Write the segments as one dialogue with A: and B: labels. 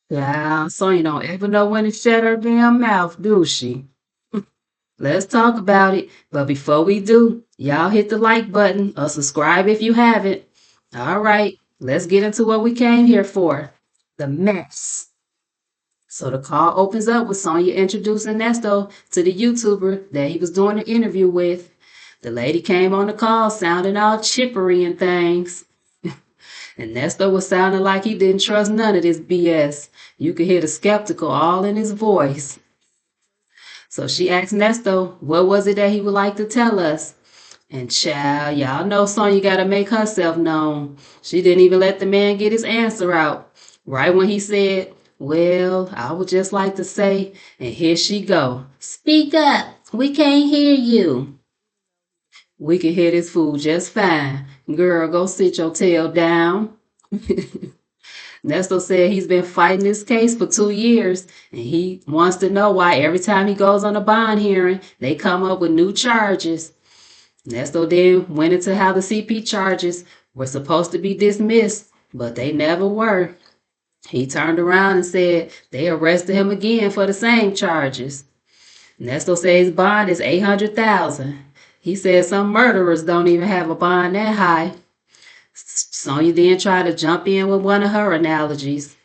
A: Yeah, Sonya don't ever know when to shut her damn mouth, do she? Let's talk about it. But before we do, y'all hit the like button or subscribe if you haven't. All right, let's get into what we came here for. The mess. So the call opens up with Sonya introducing Nesto to the YouTuber that he was doing the interview with. The lady came on the call sounding all chippery and things. And Nesto was sounding like he didn't trust none of this BS. You could hear the skeptical all in his voice. So she asked Nesto, what was it that he would like to tell us? And child, y'all know Sonya gotta make herself known. She didn't even let the man get his answer out. Right when he said, well, I would just like to say, and here she go. Speak up. We can't hear you. We can hear this fool just fine. Girl, go sit your tail down. Nesto said he's been fighting this case for 2 years, and he wants to know why every time he goes on a bond hearing, they come up with new charges. Nesto then went into how the CP charges were supposed to be dismissed, but they never were. He turned around and said they arrested him again for the same charges. Nesto says his bond is $800,000. He said some murderers don't even have a bond that high. Sonya then tried to jump in with one of her analogies.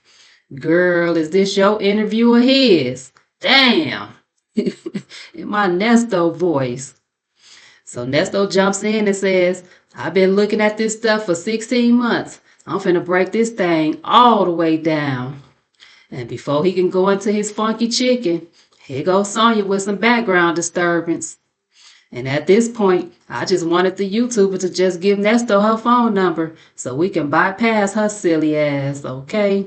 A: Girl, is this your interview or his? Damn. In my Nesto voice. So Nesto jumps in and says, I've been looking at this stuff for 16 months. I'm finna break this thing all the way down. And before he can go into his funky chicken, here goes Sonya with some background disturbance. And at this point, I just wanted the YouTuber to just give Nesto her phone number so we can bypass her silly ass, okay?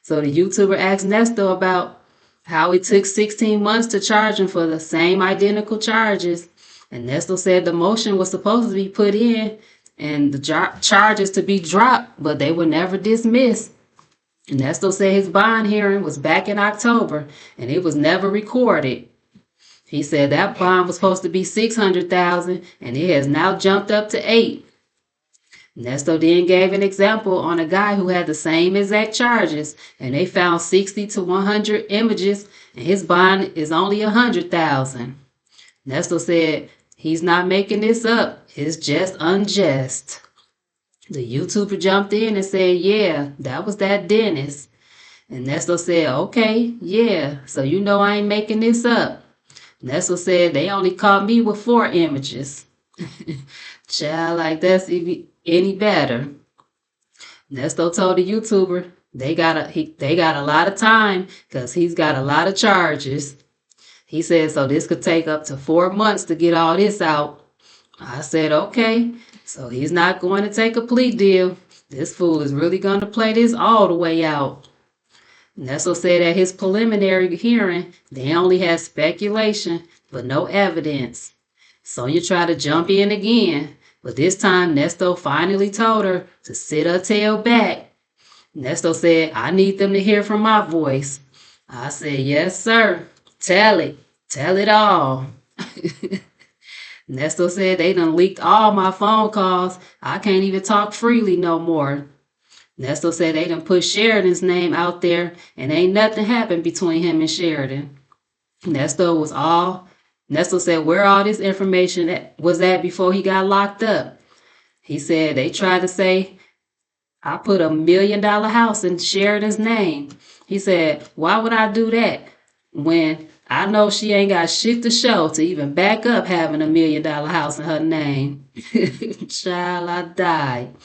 A: So the YouTuber asked Nesto about how it took 16 months to charge him for the same identical charges. And Nesto said the motion was supposed to be put in and the charges to be dropped, but they were never dismissed. Nesto said his bond hearing was back in October and it was never recorded. He said that bond was supposed to be $600,000 and it has now jumped up to $8. Nesto then gave an example on a guy who had the same exact charges and they found 60 to 100 images and his bond is only $100,000. Nesto said he's not making this up, it's just unjust. The YouTuber jumped in and said, yeah, that was that dentist. And Nesto said, okay, yeah, so you know I ain't making this up. Nesto said they only caught me with 4 images. Child, like that's any better. Nesto told the YouTuber they got a lot of time because he's got a lot of charges. He said, so this could take up to 4 months to get all this out. I said, okay, so he's not going to take a plea deal. This fool is really going to play this all the way out. Nesto said at his preliminary hearing, they only had speculation, but no evidence. Sonya tried to jump in again, but this time Nesto finally told her to sit her tail back. Nesto said, I need them to hear from my voice. I said, yes, sir. Tell it all. Nesto said they done leaked all my phone calls. I can't even talk freely no more. Nesto said they done put Sheridan's name out there and ain't nothing happened between him and Sheridan. Nesto said where all this information was at before he got locked up. He said they tried to say I put $1 million house in Sheridan's name. He said, why would I do that when I know she ain't got shit to show to even back up having $1 million house in her name? Child, I died.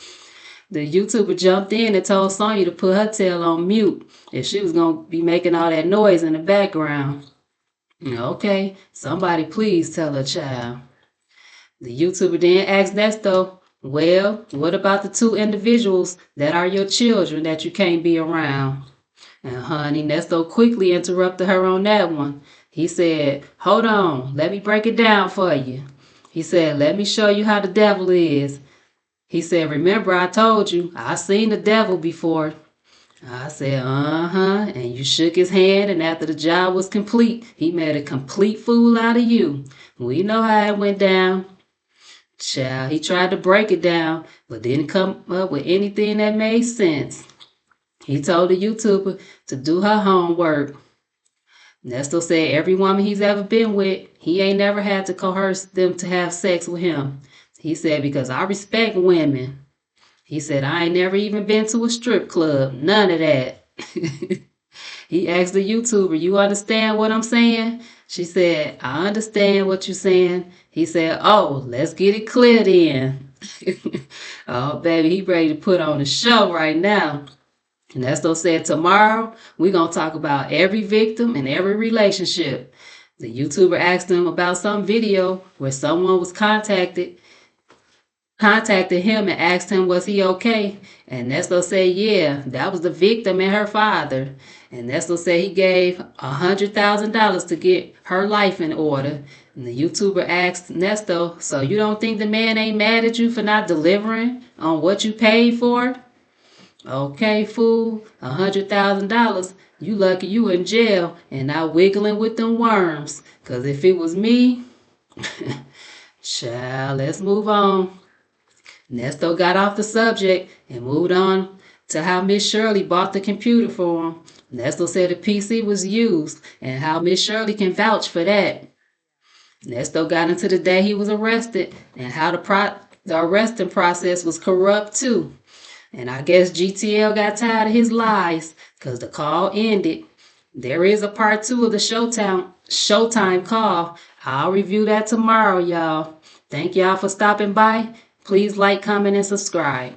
A: The YouTuber jumped in and told Sonya to put her tail on mute if she was going to be making all that noise in the background. Okay, somebody please tell her child. The YouTuber then asked Nesto, well, what about the 2 individuals that are your children that you can't be around? And honey, Nesto quickly interrupted her on that one. He said, hold on, let me break it down for you. He said, let me show you how the devil is. He said, remember I told you, I seen the devil before. I said, uh-huh, and you shook his hand, and after the job was complete, he made a complete fool out of you. We know how it went down. Child, he tried to break it down, but didn't come up with anything that made sense. He told the YouTuber to do her homework. Nesto said every woman he's ever been with, he ain't never had to coerce them to have sex with him. He said, because I respect women. He said, I ain't never even been to a strip club. None of that. He asked the YouTuber, you understand what I'm saying? She said, I understand what you're saying. He said, oh, let's get it clear then. Oh, baby, he ready to put on a show right now. Nesto said, tomorrow, we're going to talk about every victim and every relationship. The YouTuber asked him about some video where someone was contacted him and asked him, was he okay? And Nesto said, yeah, that was the victim and her father. And Nesto said he gave $100,000 to get her life in order. And the YouTuber asked Nesto, so you don't think the man ain't mad at you for not delivering on what you paid for? Okay, fool, $100,000. You lucky you in jail and not wiggling with them worms. 'Cause if it was me, child, let's move on. Nesto got off the subject and moved on to how Miss Shirley bought the computer for him. Nesto said the PC was used and how Miss Shirley can vouch for that. Nesto got into the day he was arrested and how the arresting process was corrupt too. And I guess GTL got tired of his lies because the call ended. There is a part 2 of the Showtime call. I'll review that tomorrow, y'all. Thank y'all for stopping by. Please like, comment, and subscribe.